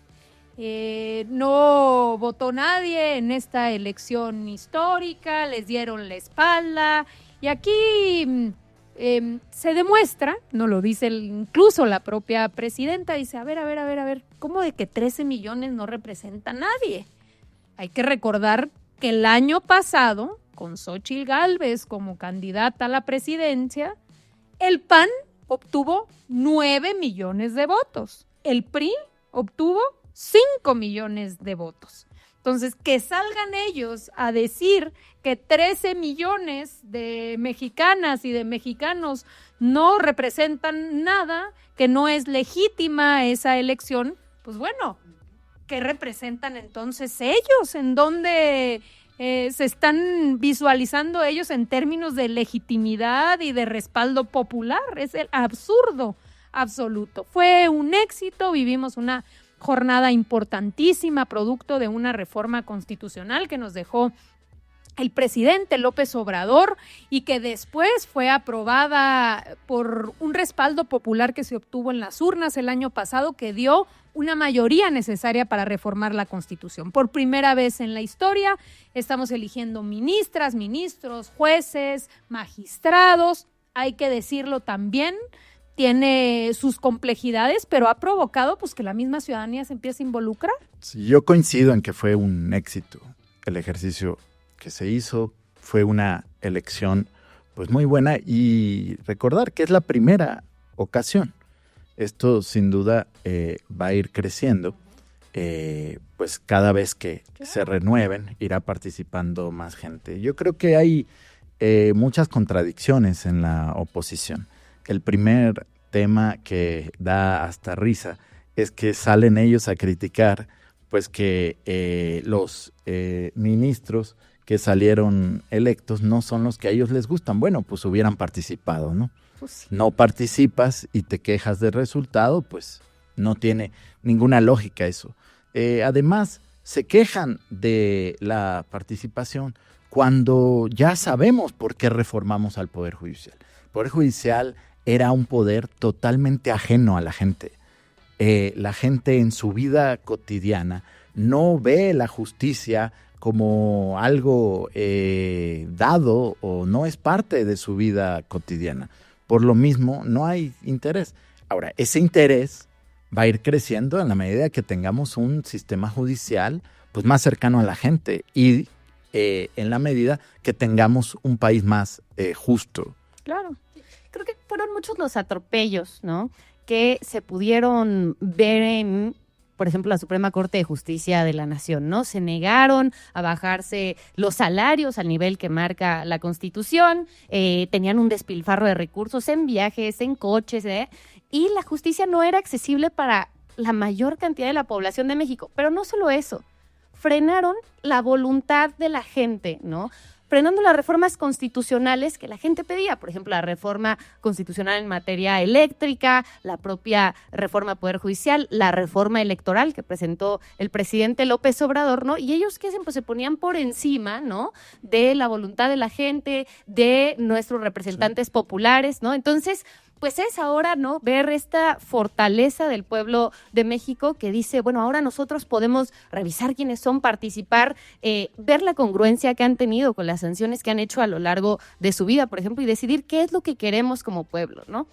No votó nadie en esta elección histórica, les dieron la espalda y aquí se demuestra, no lo dice incluso la propia presidenta, dice, a ver, ¿cómo de que 13 millones no representa a nadie? Hay que recordar que el año pasado, con Xóchitl Gálvez como candidata a la presidencia, el PAN obtuvo 9 millones de votos. El PRI obtuvo 5 millones de votos. Entonces, que salgan ellos a decir que 13 millones de mexicanas y de mexicanos no representan nada, que no es legítima esa elección, pues bueno, ¿qué representan entonces ellos? ¿En dónde se están visualizando ellos en términos de legitimidad y de respaldo popular? Es el absurdo absoluto. Fue un éxito, vivimos una jornada importantísima, producto de una reforma constitucional que nos dejó el presidente López Obrador y que después fue aprobada por un respaldo popular que se obtuvo en las urnas el año pasado, que dio una mayoría necesaria para reformar la Constitución. Por primera vez en la historia estamos eligiendo ministras, ministros, jueces, magistrados, hay que decirlo también, tiene sus complejidades, pero ha provocado pues que la misma ciudadanía se empiece a involucrar. Sí, yo coincido en que fue un éxito el ejercicio que se hizo, fue una elección pues muy buena y recordar que es la primera ocasión. Esto sin duda va a ir creciendo, pues cada vez que se renueven irá participando más gente. Yo creo que hay muchas contradicciones en la oposición. El primer tema que da hasta risa es que salen ellos a criticar pues que los ministros que salieron electos no son los que a ellos les gustan. Bueno, pues hubieran participado, ¿no? Pues no participas y te quejas del resultado, pues no tiene ninguna lógica eso. Además, se quejan de la participación cuando ya sabemos por qué reformamos al Poder Judicial. El Poder Judicial era un poder totalmente ajeno a la gente. La gente en su vida cotidiana no ve la justicia como algo dado o no es parte de su vida cotidiana. Por lo mismo, no hay interés. Ahora, ese interés va a ir creciendo en la medida que tengamos un sistema judicial pues, más cercano a la gente y en la medida que tengamos un país más justo. Claro. Creo que fueron muchos los atropellos, ¿no?, que se pudieron ver en, por ejemplo, la Suprema Corte de Justicia de la Nación, ¿no? Se negaron a bajarse los salarios al nivel que marca la Constitución, tenían un despilfarro de recursos en viajes, en coches, y la justicia no era accesible para la mayor cantidad de la población de México. Pero no solo eso, frenaron la voluntad de la gente, ¿no? frenando las reformas constitucionales que la gente pedía, por ejemplo, la reforma constitucional en materia eléctrica, la propia reforma al Poder Judicial, la reforma electoral que presentó el presidente López Obrador, ¿no? Y ellos, ¿qué hacen? Pues se ponían por encima, ¿no?, de la voluntad de la gente, de nuestros representantes populares, ¿no? Entonces, pues es ahora, ¿no?, ver esta fortaleza del pueblo de México que dice, bueno, ahora nosotros podemos revisar quiénes son, participar, ver la congruencia que han tenido con las sanciones que han hecho a lo largo de su vida, por ejemplo, y decidir qué es lo que queremos como pueblo, ¿no?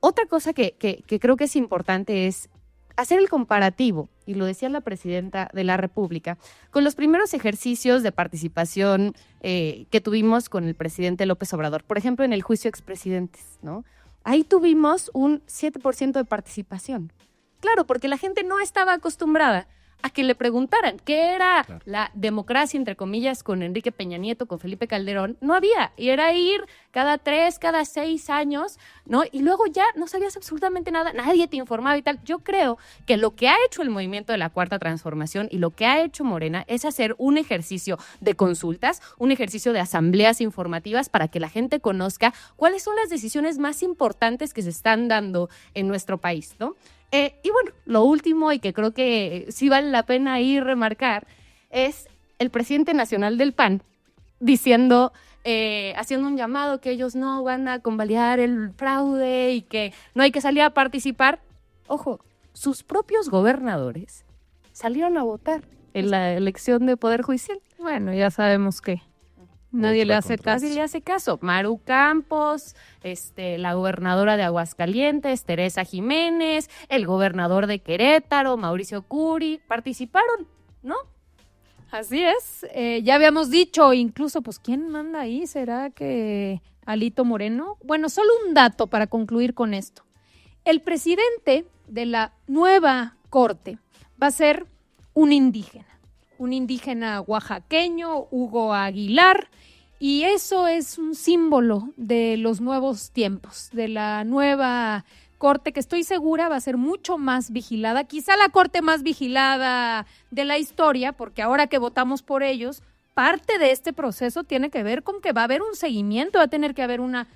Otra cosa que creo que es importante es hacer el comparativo, y lo decía la presidenta de la República, con los primeros ejercicios de participación que tuvimos con el presidente López Obrador, por ejemplo, en el juicio expresidentes, ¿no? Ahí tuvimos un 7% de participación. Claro, porque la gente no estaba acostumbrada a que le preguntaran qué era la democracia, entre comillas, con Enrique Peña Nieto, con Felipe Calderón. No había, y era ir cada 3, cada 6 años, ¿no? Y luego ya no sabías absolutamente nada, nadie te informaba y tal. Yo creo que lo que ha hecho el movimiento de la Cuarta Transformación y lo que ha hecho Morena es hacer un ejercicio de consultas, un ejercicio de asambleas informativas para que la gente conozca cuáles son las decisiones más importantes que se están dando en nuestro país, ¿no? Y bueno, lo último, y que creo que sí vale la pena ir remarcar, es el presidente nacional del PAN diciendo, haciendo un llamado que ellos no van a convalidar el fraude y que no hay que salir a participar. Ojo, sus propios gobernadores salieron a votar en la elección de Poder Judicial. Bueno, ya sabemos que nadie le hace caso. Maru Campos, la gobernadora de Aguascalientes, Teresa Jiménez, el gobernador de Querétaro, Mauricio Curi, participaron, ¿no? Así es. Ya habíamos dicho, incluso, pues, ¿quién manda ahí? ¿Será que Alito Moreno? Bueno, solo un dato para concluir con esto. El presidente de la nueva corte va a ser un indígena oaxaqueño, Hugo Aguilar, y eso es un símbolo de los nuevos tiempos, de la nueva corte que estoy segura va a ser mucho más vigilada, quizá la corte más vigilada de la historia, porque ahora que votamos por ellos, parte de este proceso tiene que ver con que va a haber un seguimiento, va a tener que haber una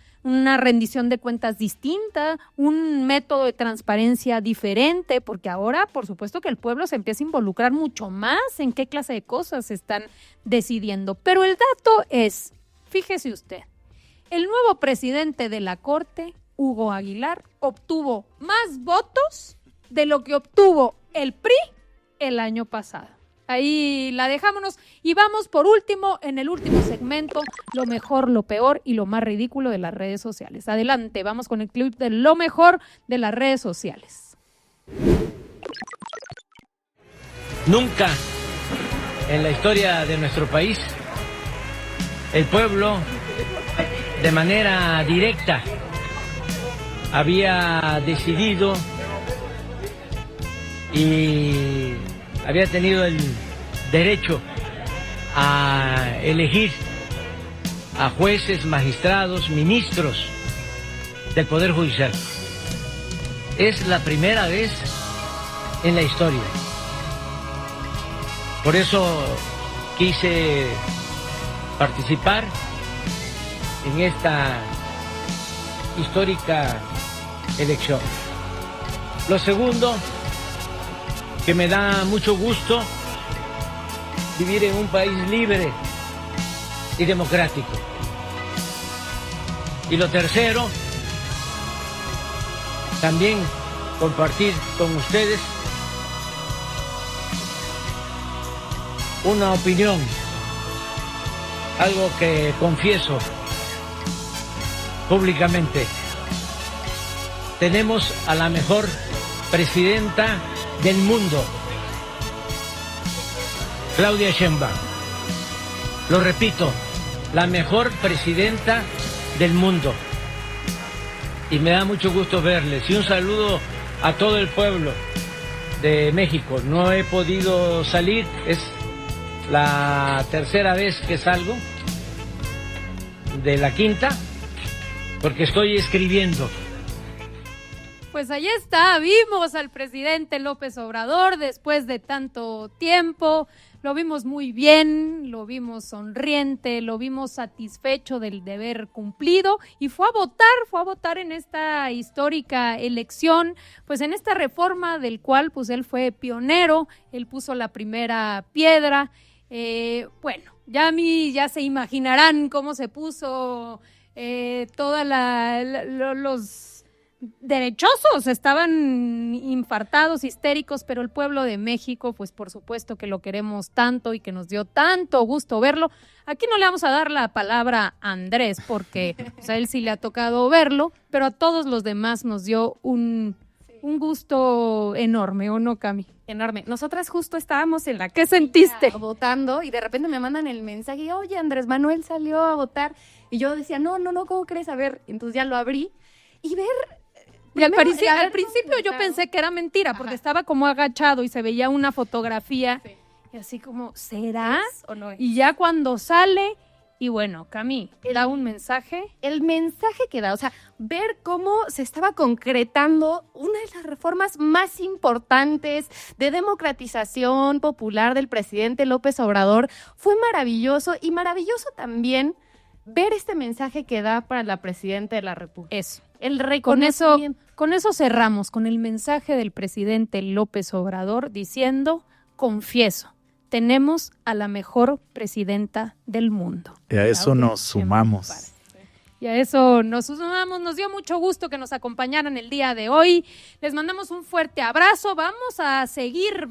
rendición de cuentas distinta, un método de transparencia diferente, porque ahora, por supuesto, que el pueblo se empieza a involucrar mucho más en qué clase de cosas se están decidiendo. Pero el dato es, fíjese usted, el nuevo presidente de la Corte, Hugo Aguilar, obtuvo más votos de lo que obtuvo el PRI el año pasado. Ahí la dejámonos y vamos por último, en el último segmento, lo mejor, lo peor y lo más ridículo de las redes sociales. Adelante, vamos con el clip de lo mejor de las redes sociales. Nunca en la historia de nuestro país el pueblo de manera directa había decidido y había tenido el derecho a elegir a jueces, magistrados, ministros del Poder Judicial. Es la primera vez en la historia. Por eso quise participar en esta histórica elección. Lo segundo, que me da mucho gusto vivir en un país libre y democrático. Y lo tercero, también compartir con ustedes una opinión, algo que confieso públicamente. Tenemos a la mejor presidenta del mundo, Claudia Sheinbaum. Lo repito, la mejor presidenta del mundo. Y me da mucho gusto verles. Y un saludo a todo el pueblo de México. No he podido salir, es la tercera vez que salgo de la quinta, porque estoy escribiendo. Pues ahí está, vimos al presidente López Obrador después de tanto tiempo, Lo vimos muy bien, lo vimos sonriente, lo vimos satisfecho del deber cumplido y fue a votar en esta histórica elección, pues en esta reforma del cual pues él fue pionero, él puso la primera piedra. Bueno, ya se imaginarán cómo se puso los derechosos, estaban infartados, histéricos, pero el pueblo de México, pues por supuesto que lo queremos tanto y que nos dio tanto gusto verlo. Aquí no le vamos a dar la palabra a Andrés porque pues, a él sí le ha tocado verlo, pero a todos los demás nos dio un gusto enorme, ¿o no, Cami? Enorme. Nosotras justo estábamos en la ¿Qué sentiste? votando y de repente me mandan el mensaje, oye, Andrés Manuel salió a votar, y yo decía, no, ¿cómo crees? A ver, entonces ya lo abrí y ver... Y al principio yo pensé que era mentira, porque estaba como agachado y se veía una fotografía, y así como, ¿será? ¿Es o no es? Y ya cuando sale, y bueno, Cami, da un mensaje. El mensaje que da, o sea, ver cómo se estaba concretando una de las reformas más importantes de democratización popular del presidente López Obrador, fue maravilloso, y maravilloso también ver este mensaje que da para la presidenta de la República. Eso. El reconocimiento. Con eso cerramos, con el mensaje del presidente López Obrador diciendo, confieso, tenemos a la mejor presidenta del mundo. Y a eso nos sumamos. Y a eso nos sumamos. Nos dio mucho gusto que nos acompañaran el día de hoy. Les mandamos un fuerte abrazo. Vamos a seguir,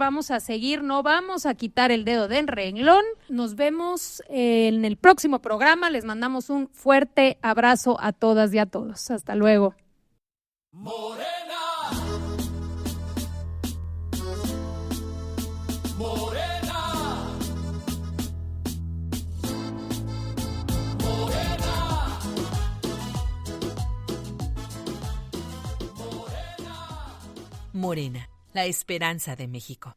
no vamos a quitar el dedo del renglón. Nos vemos en el próximo programa. Les mandamos un fuerte abrazo a todas y a todos. Hasta luego. Morena. Morena, la esperanza de México.